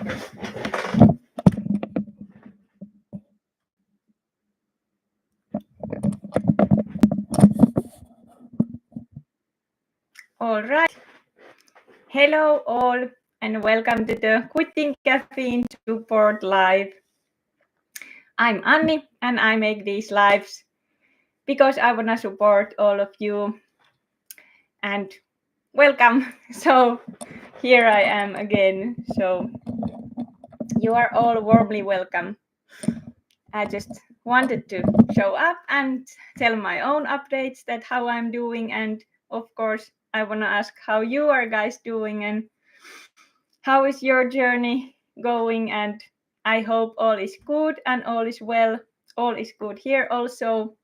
All right. Hello, all, and welcome to the Quitting Caffeine Support Live. I'm Anni, and I make these lives because I want to support all of you. And welcome. So, here I am again. So, you are all warmly welcome. I just wanted to show up and tell my own updates that how I'm doing, and of course I want to ask how you are guys doing and how is your journey going. And I hope all is good and all is well. All is good here also.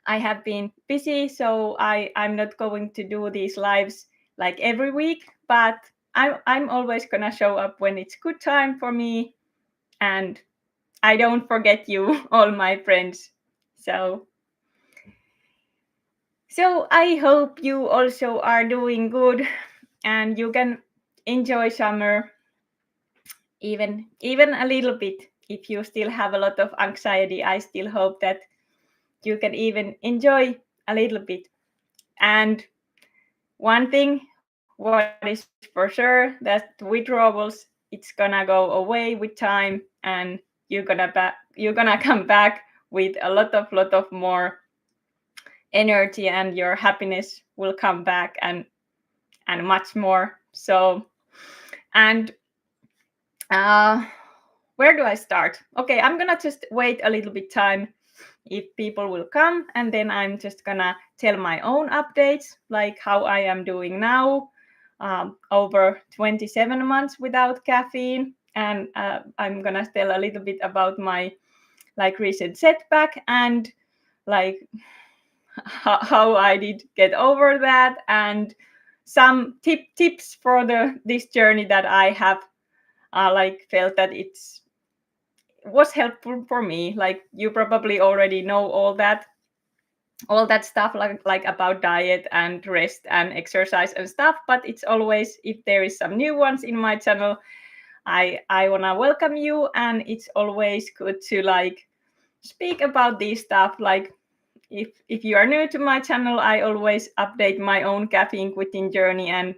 I have been busy, so I'm not going to do these lives like every week, but I'm always gonna show up when it's good time for me, and I don't forget you, all my friends. So I hope you also are doing good and you can enjoy summer even a little bit. If you still have a lot of anxiety, I still hope that you can even enjoy a little bit. And one thing, what is for sure, that withdrawals, it's gonna go away with time, and you're gonna come back with a lot of more energy, and your happiness will come back, and much more. So, and where do I start? Okay, I'm gonna just wait a little bit time if people will come, and then I'm just gonna tell my own updates, like how I am doing now, over 27 months without caffeine, and I'm gonna tell a little bit about my like recent setback, and like how I did get over that, and some tips for this journey that I have like felt that it's was helpful for me. Like you probably already know all that stuff, like about diet and rest and exercise and stuff, but it's always, if there is some new ones in my channel, I want to welcome you, and it's always good to like speak about this stuff. Like if you are new to my channel, I always update my own caffeine quitting journey, and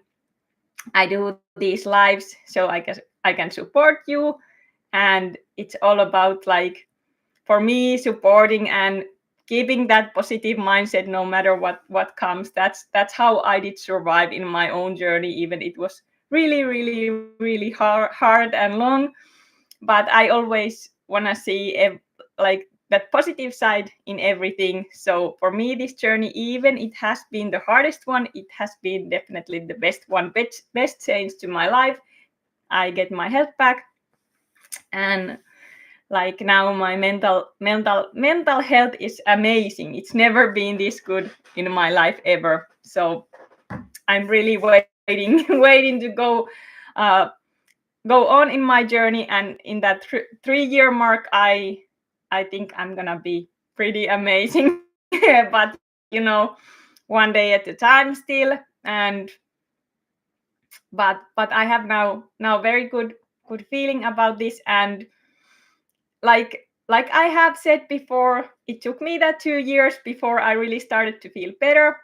I do these lives so I can support you, and it's all about like for me supporting and keeping that positive mindset no matter what comes. That's how I did survive in my own journey, even it was really hard and long, but I always want to see like that positive side in everything. So for me, this journey, even it has been the hardest one, it has been definitely the best one, best change to my life. I get my health back, and like now my mental health is amazing. It's never been this good in my life ever. So I'm really waiting waiting to go on in my journey, and in that 3-year mark, I think I'm gonna be pretty amazing. But one day at a time still. And but I have now very good feeling about this. And like I have said before, it took me that 2 years before I really started to feel better.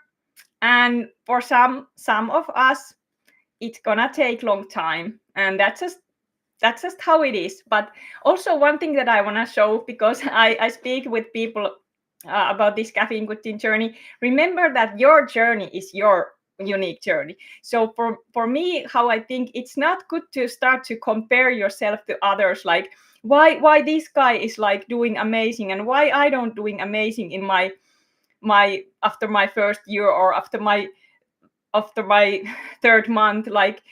And for some of us, it's gonna take long time, and that's just how it is. But also one thing that I want to show, because I speak with people about this caffeine quitting journey, remember that your journey is your unique journey. So for me, how I think, it's not good to start to compare yourself to others, like why this guy is like doing amazing and why I don't doing amazing in my after my first year, or after my third month. Like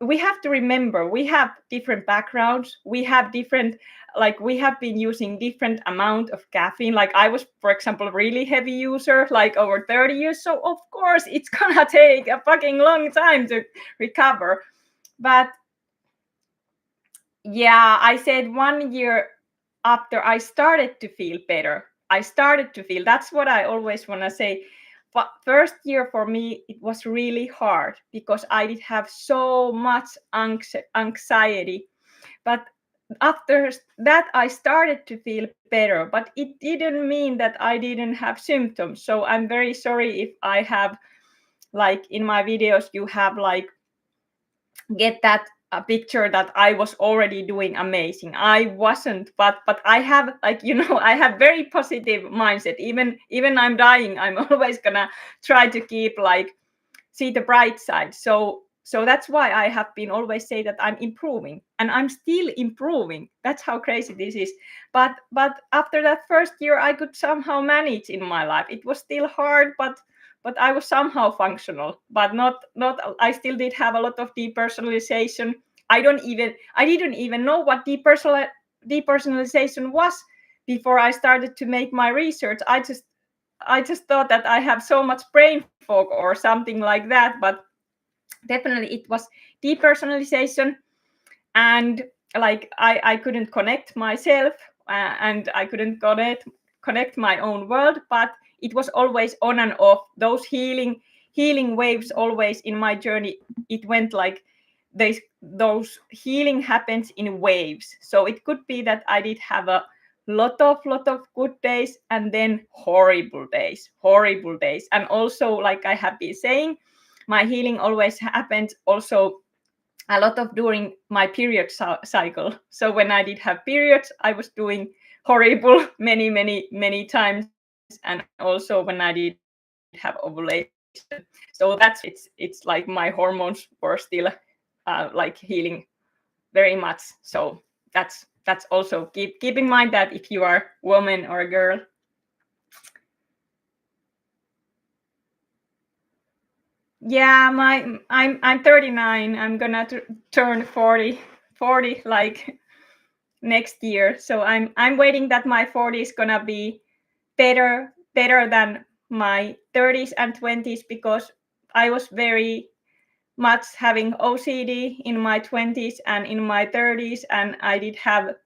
we have to remember, we have different backgrounds, we have different, like we have been using different amount of caffeine. Like I was, for example, a really heavy user, like over 30 years, so of course it's gonna take a fucking long time to recover. But yeah, I said 1 year after I started to feel better, I started to feel, that's what I always want to say. first year for me, it was really hard because I did have so much anxiety. But after that, I started to feel better, but it didn't mean that I didn't have symptoms. So I'm very sorry if I have, like in my videos, you have like get that a picture that I was already doing amazing. I wasn't, but I have, like, I have very positive mindset. Even I'm dying, I'm always gonna try to keep like see the bright side. So that's why I have been always say that I'm improving, and I'm still improving. That's how crazy this is. But after that first year, I could somehow manage in my life. It was still hard, but I was somehow functional. But not. I still did have a lot of depersonalization. I didn't even know what depersonalization was before I started to make my research. I just thought that I have so much brain fog or something like that, but definitely it was depersonalization. And like I couldn't connect myself, and I couldn't connect my own world, but it was always on and off. Those healing waves always in my journey, it went like those healing happens in waves. So it could be that I did have a lot of good days, and then horrible days. And also, like I have been saying, my healing always happened also a lot of during my period cycle. So when I did have periods, I was doing horrible many times, and also when I did have ovulation. So it's like my hormones were still like healing very much. So that's also keep in mind that if you are woman or girl. Yeah, I'm 39. I'm gonna turn 40 like next year. So I'm waiting that my 40 is gonna be better than my 30s and 20s, because I was very much having OCD in my 20s and in my 30s, and I did have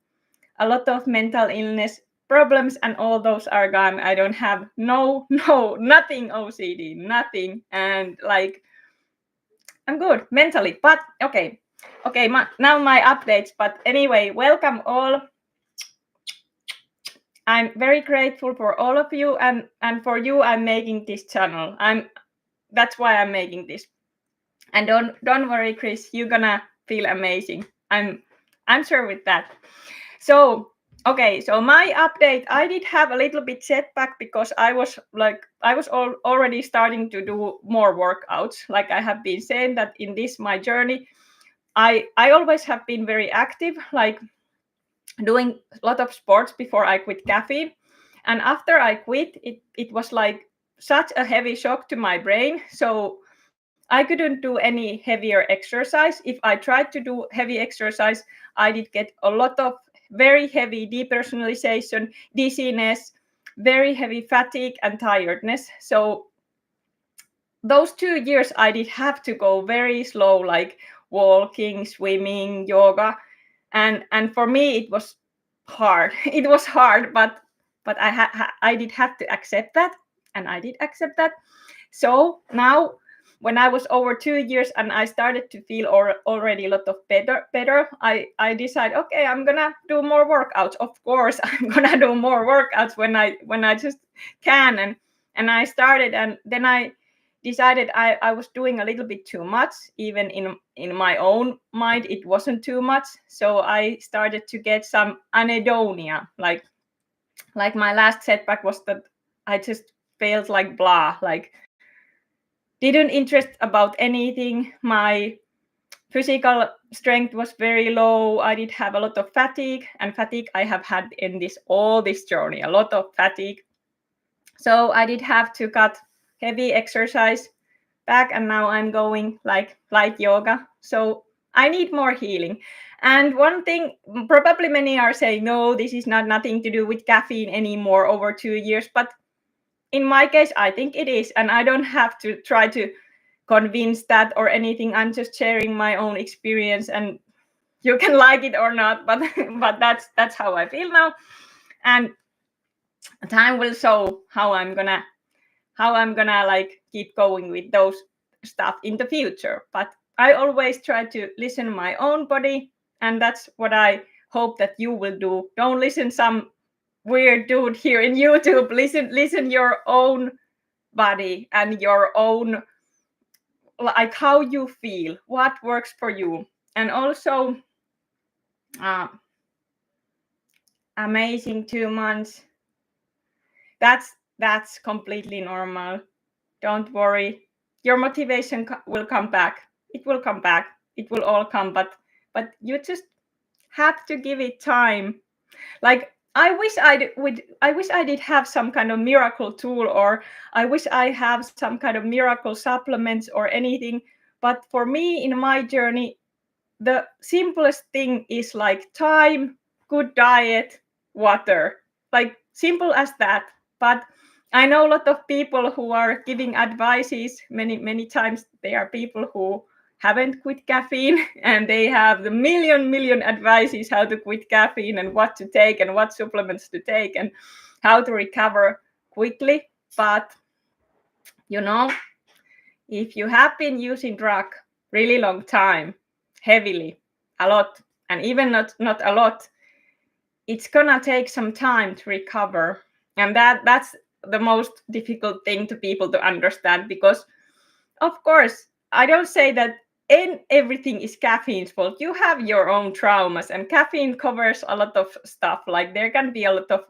a lot of mental illness problems, and all those are gone. I don't have nothing OCD, nothing. And like I'm good mentally. But okay, now my updates. But anyway, welcome all. I'm very grateful for all of you, and for you I'm making this channel. That's why I'm making this. And don't worry, Chris, you're gonna feel amazing. I'm sure with that. So okay, so my update, I did have a little bit setback because I was already starting to do more workouts. Like I have been saying that in this my journey, I always have been very active, like doing a lot of sports before I quit caffeine. And after I quit, it was like such a heavy shock to my brain. So I couldn't do any heavier exercise. If I tried to do heavy exercise, I did get a lot of very heavy depersonalization, dizziness, very heavy fatigue and tiredness. So those 2 years I did have to go very slow, like walking, swimming, yoga. And for me it was hard. It was hard, but I did have to accept that, and I did accept that. So now, when I was over 2 years and I started to feel already a lot of better, I decided, okay, I'm gonna do more workouts. Of course, I'm gonna do more workouts when I just can. And I started, and then I decided I was doing a little bit too much. Even in my own mind, it wasn't too much. So I started to get some anhedonia. Like my last setback was that I just felt like blah, like didn't interest about anything. My physical strength was very low. I did have a lot of fatigue, and fatigue I have had in all this journey, a lot of fatigue. So I did have to cut heavy exercise back, and now I'm going like light yoga. So I need more healing. And one thing, probably many are saying, no, this is not nothing to do with caffeine anymore over 2 years. But in my case, I think it is. And I don't have to try to convince that or anything. I'm just sharing my own experience, and you can like it or not, but but that's how I feel now. And time will show how I'm gonna how I'm gonna like keep going with those stuff in the future. But I always try to listen my own body, and that's what I hope that you will do. Don't listen some weird dude here in YouTube. Listen your own body and your own, like, how you feel, what works for you. And also uh, amazing 2 months, that's completely normal. Don't worry, your motivation will come back. It will come back. It will all come, but you just have to give it time. Like, I wish I did have some kind of miracle tool, or I wish I have some kind of miracle supplements or anything. But for me, in my journey, the simplest thing is like time, good diet, water. Like, simple as that. But I know a lot of people who are giving advices. Many times they are people who haven't quit caffeine and they have the million advices how to quit caffeine and what to take and what supplements to take and how to recover quickly. But you know, if you have been using drug really long time, heavily, a lot, and even not a lot, it's gonna take some time to recover. And that's the most difficult thing to people to understand, because of course I don't say that everything is caffeine's fault. You have your own traumas, and caffeine covers a lot of stuff. Like, there can be a lot of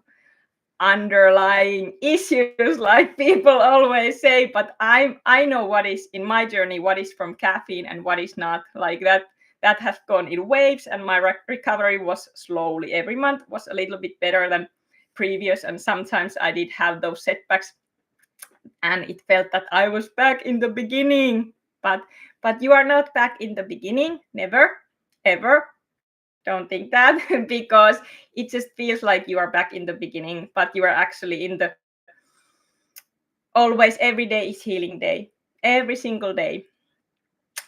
underlying issues, like people always say, but I know what is in my journey, what is from caffeine and what is not. Like, that has gone in waves, and my recovery was slowly. Every month was a little bit better than previous, and sometimes I did have those setbacks and it felt that I was back in the beginning. But you are not back in the beginning, never, ever. Don't think that because it just feels like you are back in the beginning, but you are actually in the always. Every day is healing day, every single day.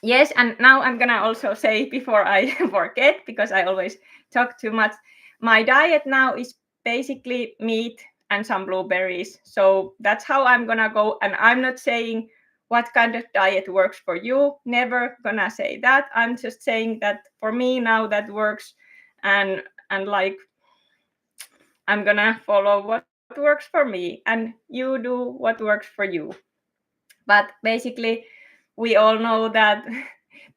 Yes, and now I'm gonna also say before I forget, because I always talk too much. My diet now is basically meat and some blueberries. So that's how I'm gonna go. And I'm not saying what kind of diet works for you. Never gonna say that. I'm just saying that for me now that works, and like, I'm gonna follow what works for me, and you do what works for you. But basically, we all know that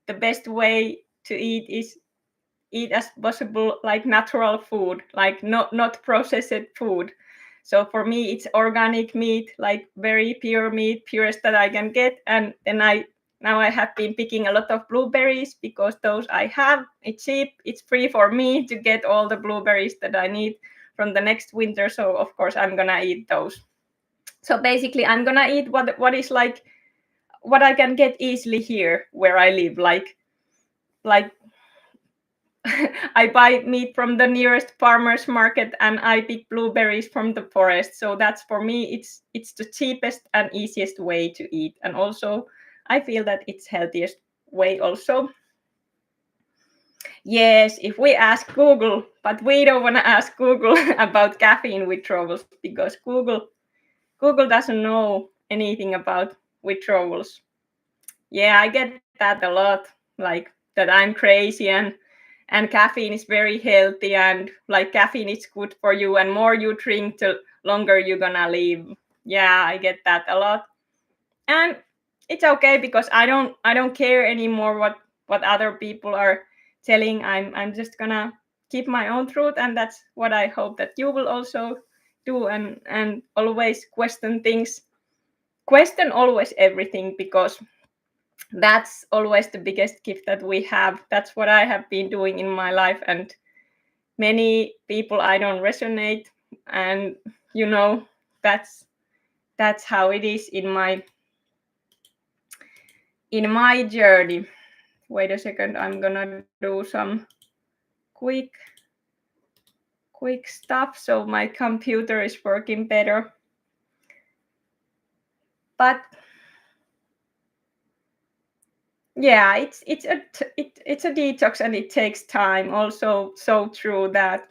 the best way to eat is eat as possible like natural food, like not processed food. So for me, it's organic meat, like very pure meat, purest that I can get. And then I have been picking a lot of blueberries, because those I have. It's cheap, it's free for me to get all the blueberries that I need from the next winter. So of course I'm gonna eat those. So basically, I'm gonna eat what is like what I can get easily here where I live. Like I buy meat from the nearest farmers market, and I pick blueberries from the forest. So that's, for me, it's the cheapest and easiest way to eat. And also I feel that it's healthiest way also. Yes, if we ask Google, but we don't want to ask Google about caffeine withdrawals, because Google doesn't know anything about withdrawals. Yeah, I get that a lot, like that I'm crazy, and caffeine is very healthy, and like caffeine is good for you, and more you drink, the longer you're gonna live. Yeah, I get that a lot. And it's okay, because I don't care anymore what other people are telling. I'm just gonna keep my own truth, and that's what I hope that you will also do. And always question things, question always everything, because that's always the biggest gift that we have. That's what I have been doing in my life, and many people I don't resonate. And you know, that's how it is in my journey. Wait a second, I'm gonna do some quick quick stuff so my computer is working better. But yeah, it's a detox, and it takes time also. So true that.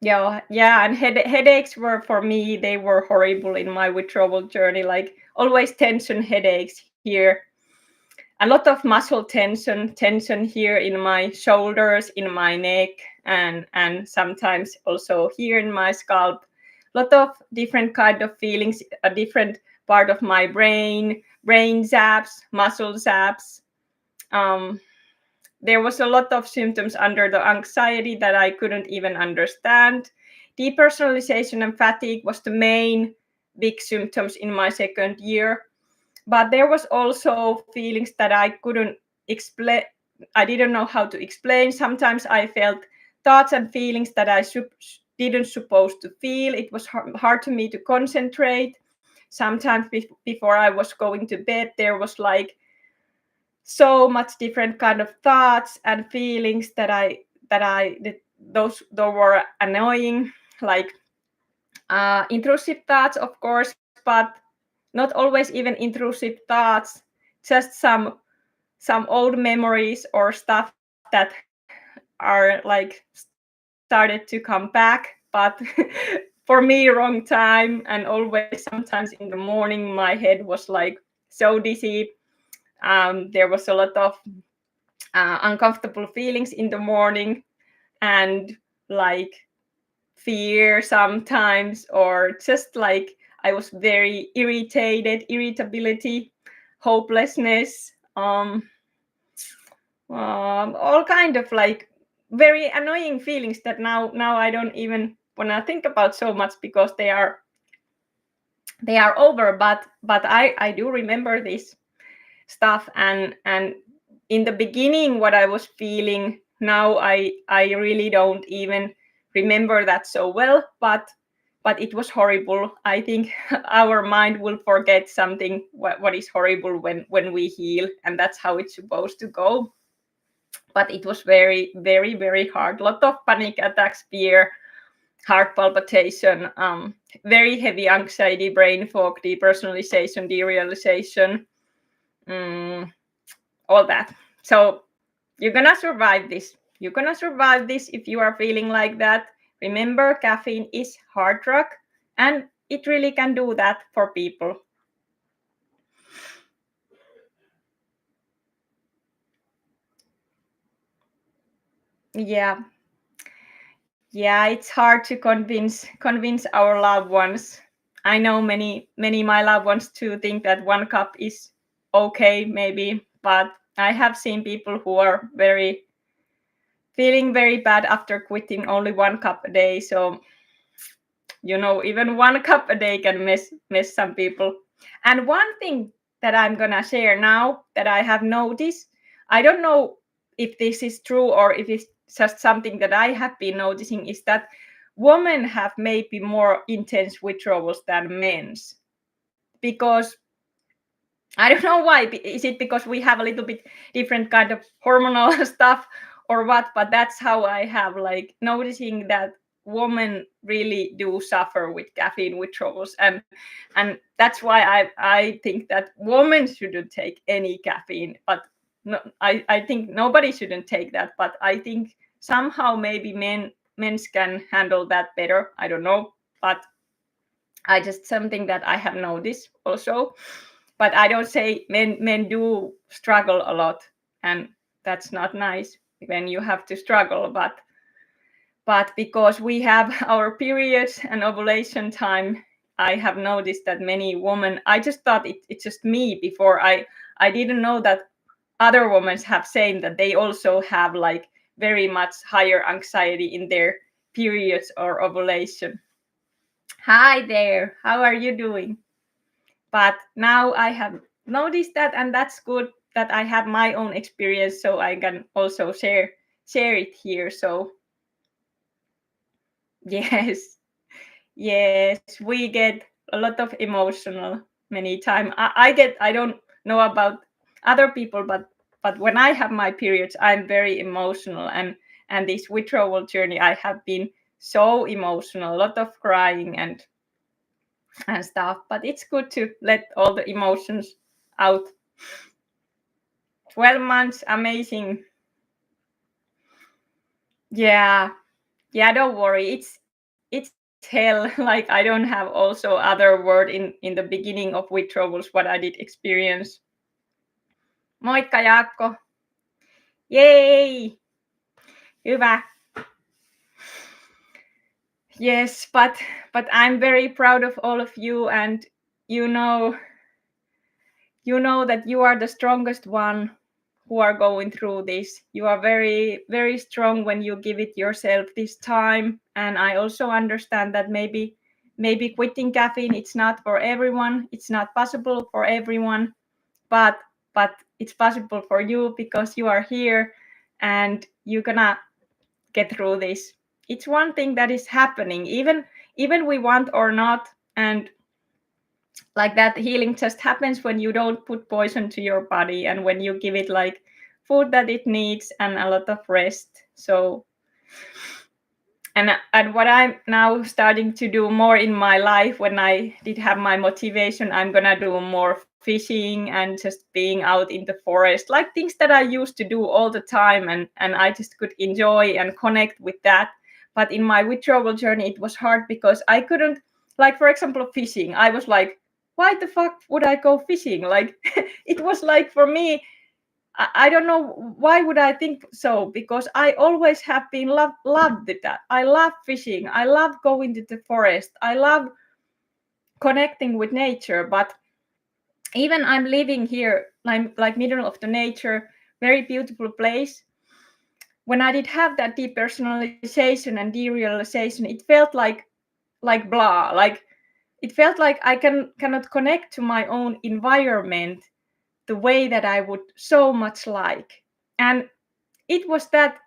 Yeah, and headaches were for me, they were horrible in my withdrawal journey. Like always tension headaches here, a lot of muscle tension here in my shoulders, in my neck, and sometimes also here in my scalp. Lot of different kind of feelings, a different part of my brain zaps, muscle zaps. um, there was a lot of symptoms under the anxiety that I couldn't even understand. Depersonalization and fatigue was the main big symptoms in my second year, but there was also feelings that I couldn't explain. I didn't know how to explain. Sometimes I felt thoughts and feelings that I didn't supposed to feel. It was hard to me to concentrate. Sometimes before I was going to bed, there was like so much different kind of thoughts and feelings that those were annoying, like intrusive thoughts, of course, but not always even intrusive thoughts, just some old memories or stuff that are like started to come back, but for me wrong time, and always sometimes in the morning my head was like so dizzy. There was a lot of uncomfortable feelings in the morning, and like fear sometimes, or just like I was very irritated, irritability, hopelessness, all kind of like very annoying feelings that now I don't even want to think about so much because they are over. But I do remember this stuff, and in the beginning what I was feeling, now I really don't even remember that so well, but it was horrible. I think our mind will forget something what is horrible when we heal, and that's how it's supposed to go. But it was very very very hard, lot of panic attacks, fear, heart palpitation, very heavy anxiety, brain fog, depersonalization, derealization, mm, all that. So you're gonna survive this. You're gonna survive this if you are feeling like that. Remember, caffeine is hard drug, and it really can do that for people. Yeah, yeah, it's hard to convince our loved ones. I know many my loved ones too think that one cup is okay, maybe, but I have seen people who are very feeling very bad after quitting only one cup a day. So even one cup a day can miss some people. And one thing that I'm gonna share now that I have noticed, I don't know if this is true or if it's just something that I have been noticing, is that women have maybe more intense withdrawals than men's. Because I don't know why. Is it because we have a little bit different kind of hormonal stuff or what? But that's how I have like noticing that women really do suffer with caffeine withdrawals, and that's why I think that women shouldn't take any caffeine. But no, I think nobody shouldn't take that. But I think somehow maybe men's can handle that better. I don't know, but I just something that I have noticed also. But I don't say men do struggle a lot, and that's not nice when you have to struggle. But because we have our periods and ovulation time, I have noticed that many women. I just thought it's just me before. I didn't know that other women have saying that they also have like very much higher anxiety in their periods or ovulation. Hi there, how are you doing? But now I have noticed that, and that's good that I have my own experience, so I can also share it here. So yes, yes, we get a lot of emotional many time. I don't know about other people, but when I have my periods, I'm very emotional, and this withdrawal journey, I have been so emotional, a lot of crying and stuff. But it's good to let all the emotions out. 12 months, amazing. Yeah, yeah, don't worry. it's hell. Like I don't have also other word in the beginning of withdrawals what I did experience. Moikka Jaakko. Yay! Hyvä. Yes, but I'm very proud of all of you, and you know that you are the strongest one who are going through this. You are very, very strong when you give it yourself this time. And I also understand that maybe quitting caffeine, it's not for everyone. It's not possible for everyone, but it's possible for you because you are here and you're gonna get through this. It's one thing that is happening, even we want or not. And like that healing just happens when you don't put poison to your body and when you give it like food that it needs and a lot of rest. So and what I'm now starting to do more in my life, when I did have my motivation, I'm gonna do more fishing and just being out in the forest, like things that I used to do all the time, and I just could enjoy and connect with that. But in my withdrawal journey it was hard because I couldn't, like for example fishing, I was like, why the fuck would I go fishing? Like it was like for me, I don't know why would I think so, because I always have been loved that. I love fishing. I love going to the forest. I love connecting with nature. But even I'm living here, like middle of the nature, very beautiful place. When I did have that depersonalization and derealization, it felt like blah. Like it felt like I cannot connect to my own environment the way that I would so much like. And it was that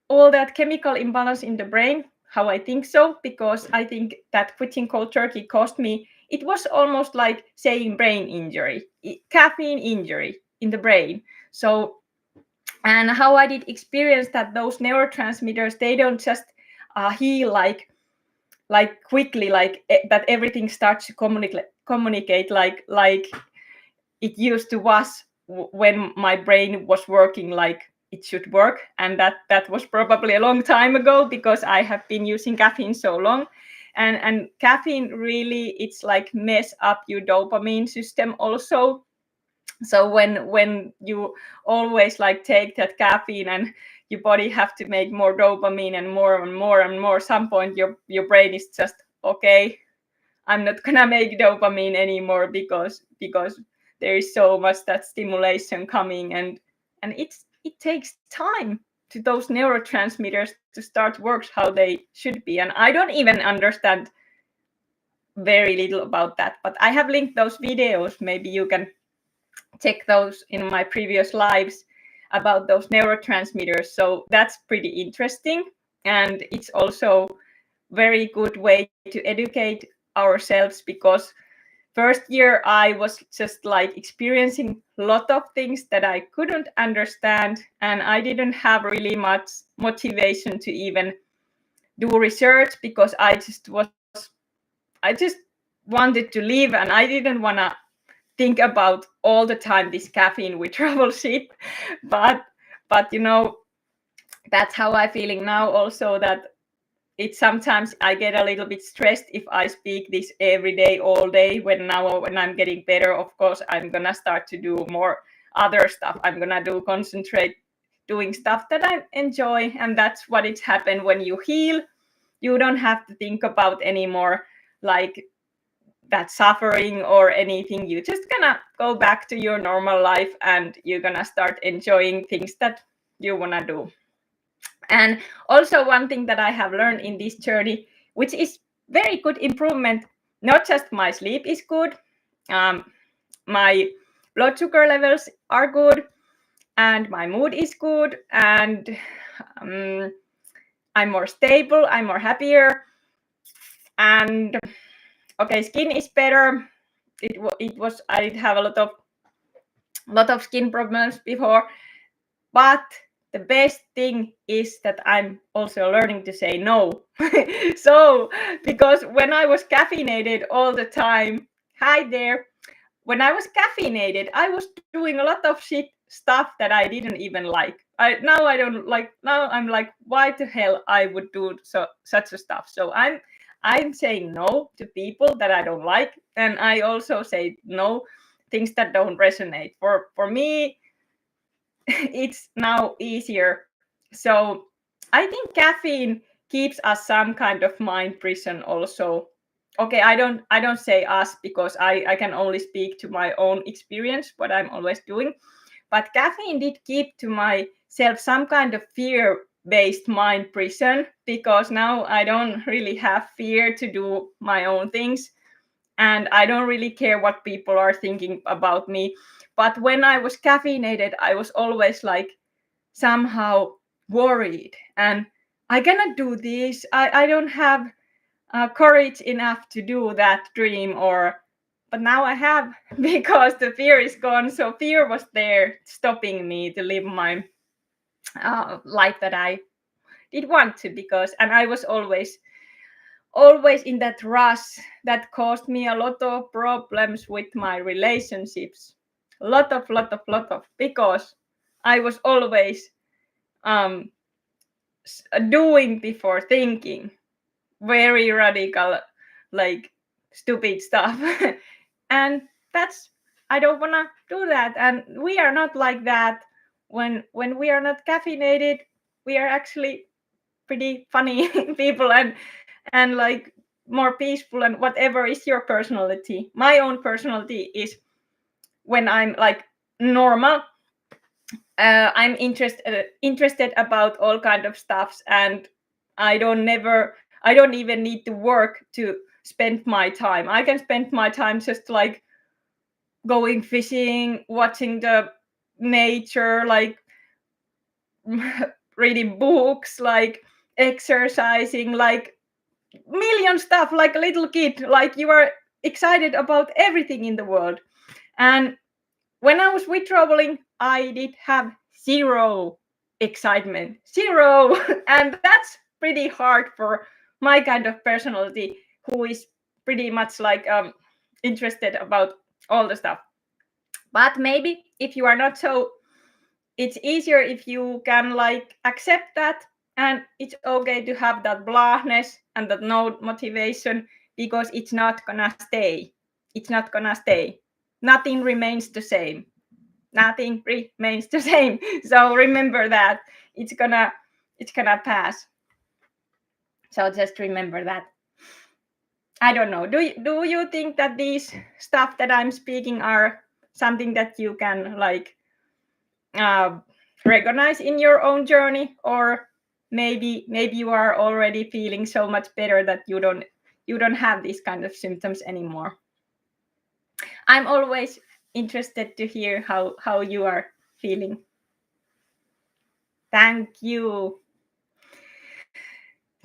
all that chemical imbalance in the brain, how I think so, because I think that quitting cold turkey cost me, it was almost like saying brain injury, caffeine injury in the brain. So, and how I did experience that those neurotransmitters, they don't just heal like quickly, like that everything starts to communicate like it used to was when my brain was working like it should work. And that was probably a long time ago because I have been using caffeine so long. And caffeine really, it's like mess up your dopamine system also. So when you always like take that caffeine and your body have to make more dopamine and more and more and more, some point your brain is just, okay, I'm not gonna make dopamine anymore because there is so much that stimulation coming. And it takes time to those neurotransmitters to start works how they should be. And I don't even understand very little about that, but I have linked those videos. Maybe you can check those in my previous lives about those neurotransmitters. So that's pretty interesting, and it's also very good way to educate ourselves, because first year I was just like experiencing a lot of things that I couldn't understand, and I didn't have really much motivation to even do research because I just wanted to live, and I didn't want to think about all the time this caffeine withdrawal shit. but that's how I'm feeling now also, that it sometimes I get a little bit stressed if I speak this every day, all day. When I'm getting better, of course, I'm gonna start to do more other stuff. I'm gonna concentrate doing stuff that I enjoy, and that's what it's happened when you heal. You don't have to think about anymore like that suffering or anything. You just gonna go back to your normal life, and you're gonna start enjoying things that you wanna do. And also one thing that I have learned in this journey, which is very good improvement, not just my sleep is good, my blood sugar levels are good, and my mood is good, and I'm more stable, I'm more happier, and okay, skin is better. It was, I did have a lot of skin problems before, but the best thing is that I'm also learning to say no. So, because when I was caffeinated all the time, hi there, when I was caffeinated, I was doing a lot of shit stuff that I didn't even like. Now I don't like, now I'm like, why the hell I would do such a stuff. So I'm saying no to people that I don't like, and I also say no things that don't resonate. For me, it's now easier. So I think caffeine keeps us some kind of mind prison also. Okay, I don't say us because I can only speak to my own experience, what I'm always doing. But caffeine did keep to myself some kind of fear-based mind prison, because now I don't really have fear to do my own things, and I don't really care what people are thinking about me. But when I was caffeinated, I was always like somehow worried, and I cannot do this. I don't have courage enough to do that dream, or but now I have because the fear is gone. So fear was there stopping me to live my life that I did want to, because and I was always in that rush that caused me a lot of problems with my relationships, lot of because I was always um doing before thinking, very radical, like stupid stuff. And that's, I don't want to do that, and we are not like that. When we are not caffeinated, we are actually pretty funny people, and like more peaceful, and whatever is your personality. My own personality is when I'm like normal, I'm interested about all kind of stuffs, and I don't even need to work to spend my time. I can spend my time just like going fishing, watching the nature, like reading books, like exercising, like million stuff, like a little kid, like you are excited about everything in the world. And when I was withdrawing, I did have zero excitement, zero. And that's pretty hard for my kind of personality, who is pretty much like interested about all the stuff. But maybe if you are not so, it's easier if you can like accept that, and it's okay to have that blahness and that no motivation, because it's not gonna stay. It's not gonna stay. Nothing remains the same. Nothing remains the same. So remember that it's gonna pass. So just remember that. I don't know. Do you think that these stuff that I'm speaking are something that you can like uh, recognize in your own journey, or maybe you are already feeling so much better that you don't have these kind of symptoms anymore? I'm always interested to hear how you are feeling. Thank you.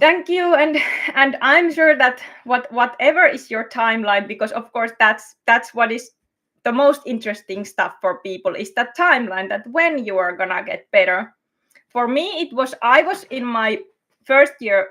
Thank you. And I'm sure that whatever is your timeline, because of course that's what is the most interesting stuff for people, is that timeline, that when you are gonna get better. For me, it was, I was in my first year.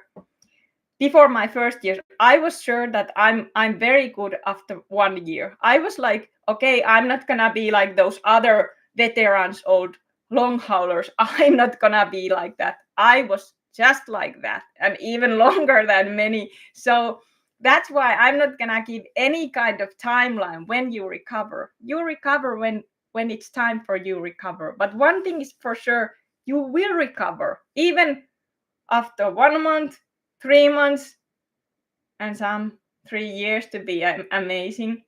Before my first year, I was sure that I'm very good after 1 year. I was like, okay, I'm not gonna be like those other veterans, old long haulers. I'm not gonna be like that. I was just like that, and even longer than many. So that's why I'm not gonna give any kind of timeline when you recover. You recover when it's time for you recover. But one thing is for sure, you will recover, even after 1 month, 3 months, and some 3 years to be amazing.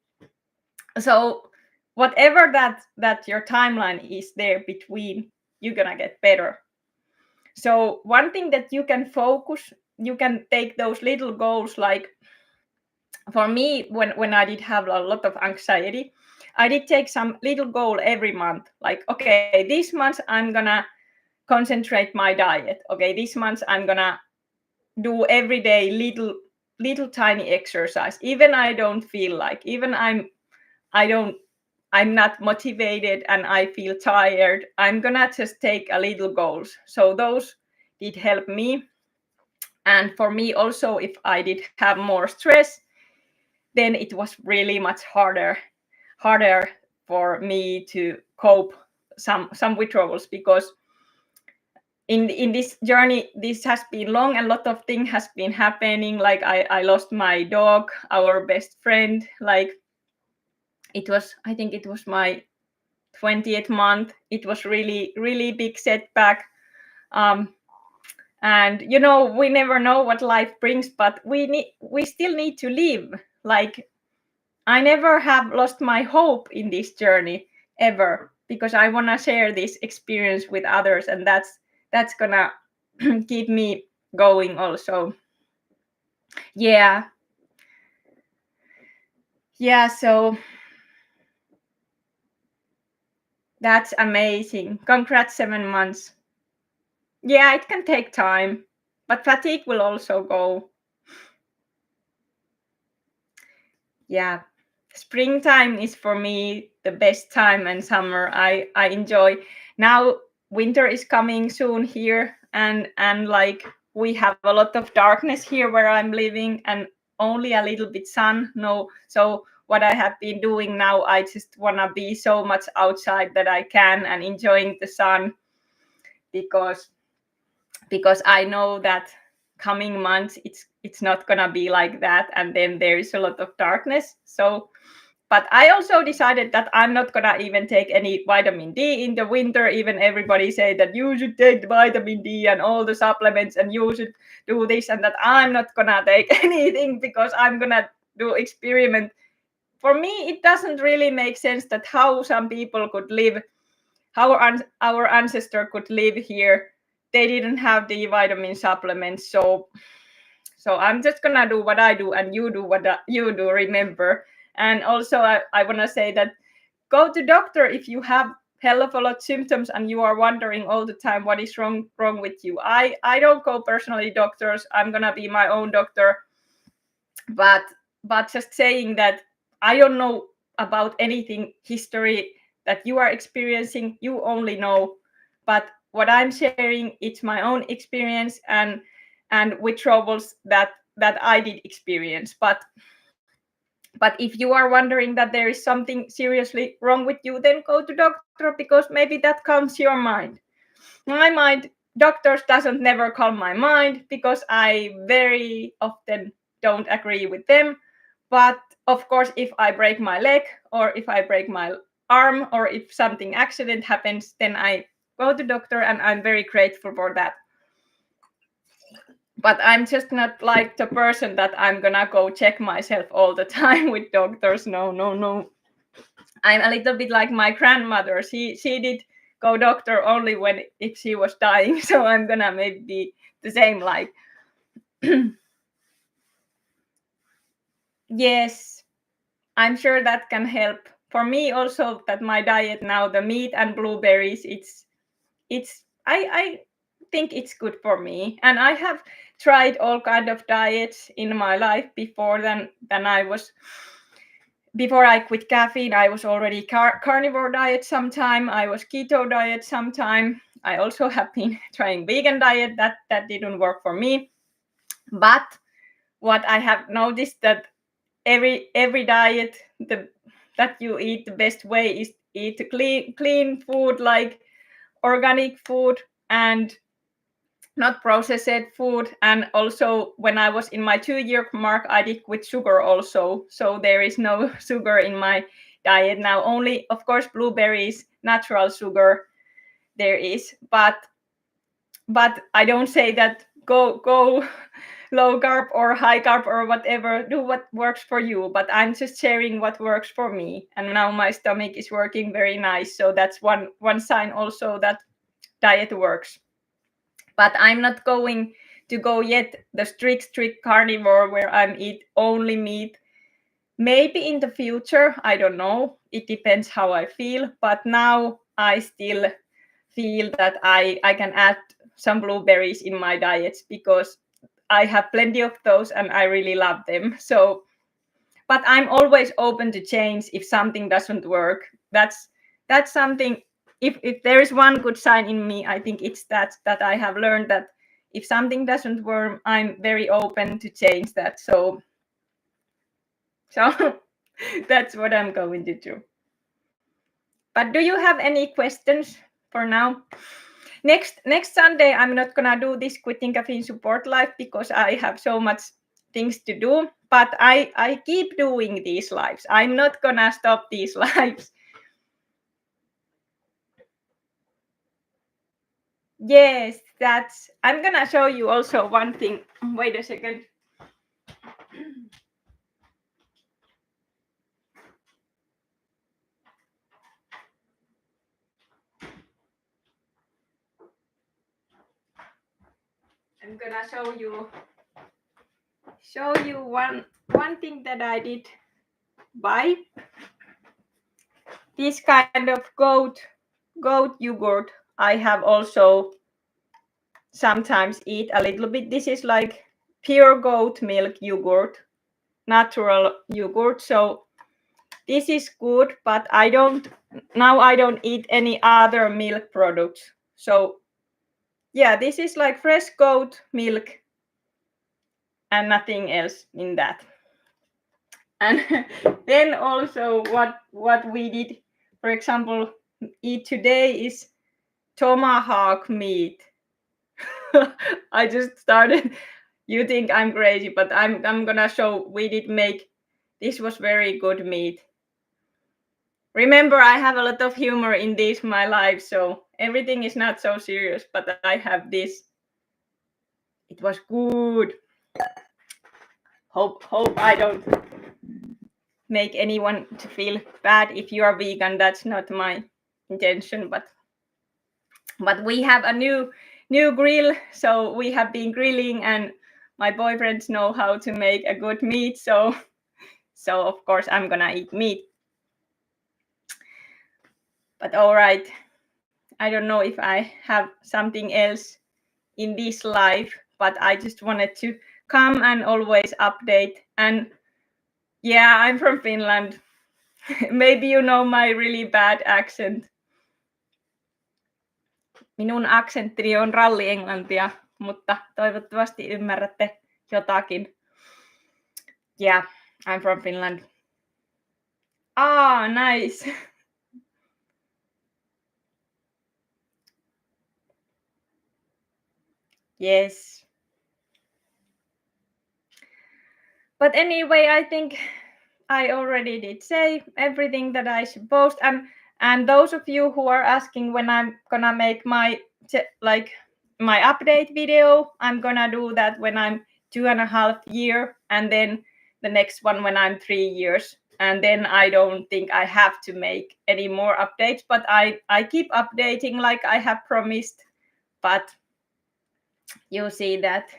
So whatever that your timeline is there between, you're gonna get better. So one thing that you can focus, you can take those little goals. Like for me, when I did have a lot of anxiety, I did take some little goal every month. Like, okay, this month I'm gonna concentrate my diet. Okay, this month I'm gonna do every day little tiny exercise, even I don't feel like, even I don't I'm not motivated and I feel tired, I'm gonna just take a little goals. So those did help me. And for me also, if I did have more stress, then it was really much harder for me to cope some withdrawals, because in this journey, this has been long, and a lot of things has been happening. Like I lost my dog, our best friend. Like I think it was my 20th month. It was really, really big setback. And we never know what life brings, but we still need to live. Like I never have lost my hope in this journey ever, because I want to share this experience with others, and that's gonna keep me going also. Yeah. So that's amazing. Congrats, 7 months. Yeah, it can take time, but fatigue will also go. Yeah, springtime is for me the best time, and summer I enjoy. Now winter is coming soon here, and like we have a lot of darkness here where I'm living, and only a little bit sun. No, so what I have been doing now, I just want to be so much outside that I can, and enjoying the sun, because I know that coming months it's not gonna be like that, and then there is a lot of darkness. So but I also decided that I'm not gonna even take any vitamin D in the winter. Even everybody say that you should take the vitamin D and all the supplements, and you should do this and that. I'm not gonna take anything, because I'm gonna do experiment. For me, it doesn't really make sense that how some people could live, how our ancestor could live here. They didn't have the vitamin supplements, so I'm just gonna do what I do, and you do what you do, remember. And also I want to say that go to doctor if you have hell of a lot of symptoms and you are wondering all the time what is wrong with you. I don't go personally doctors. I'm gonna be my own doctor. but just saying that I don't know about anything history that you are experiencing, you only know. But what I'm sharing, it's my own experience, and with troubles that I did experience. But if you are wondering that there is something seriously wrong with you, then go to doctor, because maybe that calms your mind. My mind, doctors doesn't never calm my mind, because I very often don't agree with them. But of course, if I break my leg, or if I break my arm, or if something accident happens, then I go to doctor, and I'm very grateful for that. But I'm just not like the person that I'm gonna go check myself all the time with doctors. No. I'm a little bit like my grandmother. She did go doctor only when if she was dying. So I'm gonna maybe be the same. Like yes, I'm sure that can help. For me also, that my diet now, the meat and blueberries, it's I think it's good for me. And I have tried all kind of diets in my life before than I was. Before I quit caffeine, I was already carnivore diet sometime. I was keto diet sometime. I also have been trying vegan diet. That didn't work for me. But what I have noticed, that every diet that you eat, the best way is eat clean food, like organic food, and not processed food. And also, when I was in my 2-year mark, I did quit sugar also. So there is no sugar in my diet now. Only, of course, blueberries, natural sugar there is. But I don't say that go low carb or high carb or whatever. Do what works for you. But I'm just sharing what works for me. And now my stomach is working very nice. So that's one sign also that diet works. But I'm not going to go yet the strict carnivore where I'm eat only meat. Maybe in the future, I don't know. It depends how I feel. But now I still feel that I can add some blueberries in my diets, because I have plenty of those and I really love them. So, but I'm always open to change if something doesn't work. That's something. If there is one good sign in me, I think it's that I have learned that if something doesn't work, I'm very open to change that. So that's what I'm going to do. But do you have any questions for now? Next Sunday, I'm not gonna do this quitting caffeine support live because I have so much things to do. But I keep doing these lives. I'm not gonna stop these lives. Yes, I'm gonna show you also one thing. Wait a second. I'm gonna show you one thing that I did buy. This kind of goat yogurt. I have also sometimes eat a little bit. This is like pure goat milk yogurt, natural yogurt. So this is good, but I don't eat any other milk products. So yeah, this is like fresh goat milk and nothing else in that. And then also what we did, for example, eat today is tomahawk meat. I just started. You think I'm crazy, but I'm gonna show we did make. This was very good meat. Remember, I have a lot of humor in this my life, so everything is not so serious, but I have this. It was good. Hope I don't make anyone to feel bad. If you are vegan, that's not my intention, but we have a new grill, so we have been grilling, and my boyfriends know how to make a good meat, so of course I'm gonna eat meat. But all right, I don't know if I have something else in this life, but I just wanted to come and always update. And yeah, I'm from Finland. Maybe you know my really bad accent. Minun aksenttini on rallienglantia, mutta toivottavasti ymmärrätte jotakin. Yeah, I'm from Finland. Ah, nice. Yes. But anyway, I think I already did say everything that I supposed. And those of you who are asking when I'm gonna make my update video, I'm gonna do that when I'm 2.5 years, and then the next one when I'm 3 years. And then I don't think I have to make any more updates, but I keep updating like I have promised. But you see that.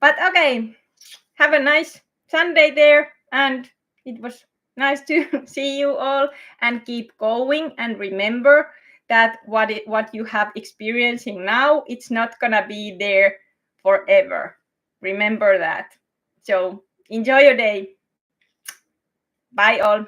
But okay, have a nice Sunday there, and it was nice to see you all, and keep going, and remember that what you have experiencing now, it's not gonna be there forever. Remember that. So enjoy your day. Bye all.